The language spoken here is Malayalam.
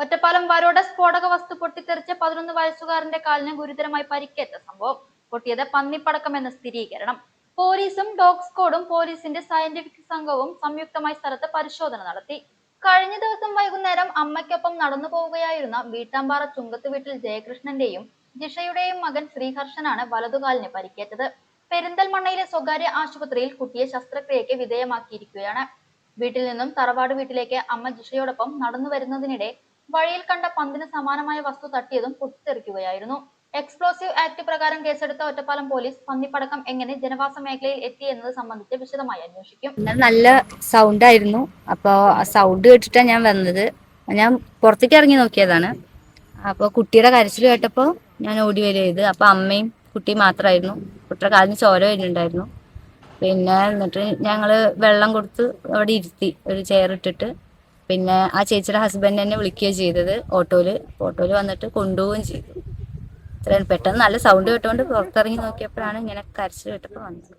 ഒറ്റപ്പാലം വരോട് സ്ഫോടക വസ്തു പൊട്ടിത്തെറിച്ച് 11 വയസ്സുകാരന്റെ കാലിന് ഗുരുതരമായി പരിക്കേറ്റ സംഭവം. പൊട്ടിയത് പന്നിപ്പടക്കമെന്ന് സ്ഥിരീകരണം. പോലീസും ഡോഗ് സ്ക്വാഡും പോലീസിന്റെ സയന്റിഫിക് സംഘവും സംയുക്തമായി സ്ഥലത്ത് പരിശോധന നടത്തി. കഴിഞ്ഞ ദിവസം വൈകുന്നേരം അമ്മയ്ക്കൊപ്പം നടന്നു പോവുകയായിരുന്ന വീട്ടാമ്പാറ ചുങ്കത്ത് വീട്ടിൽ ജയകൃഷ്ണന്റെയും ജിഷയുടെയും മകൻ ശ്രീഹർഷനാണ് വലതുകാലിന് പരിക്കേറ്റത്. പെരിന്തൽമണ്ണയിലെ സ്വകാര്യ ആശുപത്രിയിൽ കുട്ടിയെ ശസ്ത്രക്രിയയ്ക്ക് വിധേയമാക്കിയിരിക്കുകയാണ്. വീട്ടിൽ നിന്നും തറവാട് വീട്ടിലേക്ക് അമ്മ ജിഷയോടൊപ്പം നടന്നു വരുന്നതിനിടെ വഴിയിൽ കണ്ട പന്തിന് സമാനമായ വസ്തു തട്ടിയതും പൊട്ടിത്തെറിക്കുകയായിരുന്നു. എക്സ്പ്ലോസീവ് ആക്ട് പ്രകാരം കേസെടുത്ത ഒറ്റപ്പാലം പോലീസ് പന്നിപ്പടക്കം എങ്ങനെ ജനവാസ മേഖലയിൽ എത്തി എന്നത് സംബന്ധിച്ച് വിശദമായി അന്വേഷിക്കും. നല്ല സൗണ്ട് ആയിരുന്നു. അപ്പോൾ ആ സൗണ്ട് കേട്ടിട്ടാണ് ഞാൻ വന്നത്. ഞാൻ പുറത്തേക്ക് ഇറങ്ങി നോക്കിയതാണ്. അപ്പോൾ കുട്ടിയുടെ കരച്ചിൽ കേട്ടപ്പോൾ ഞാൻ ഓടി വരിക ചെയ്ത്. അപ്പോൾ അമ്മയും കുട്ടിയും മാത്രമായിരുന്നു. കുട്ടിയുടെ കാലിന് ചോര വരുന്നുണ്ടായിരുന്നു. പിന്നെ എന്നിട്ട് ഞങ്ങൾ വെള്ളം കൊടുത്ത് അവിടെ ഇരുത്തി, ഒരു ചെയർ ഇട്ടിട്ട്. പിന്നെ ആ ചേച്ചിയുടെ ഹസ്ബൻഡ് എന്നെ വിളിക്കുകയാണ് ചെയ്തത്. ഓട്ടോയിൽ വന്നിട്ട് കൊണ്ടുപോവുകയും ചെയ്തു. പെട്ടെന്ന് നല്ല സൗണ്ട് കേട്ടുകൊണ്ട് പുറത്തിറങ്ങി നോക്കിയപ്പോഴാണ് ഇങ്ങനെ കരച്ചിൽ കേട്ടപ്പോൾ വന്നത്.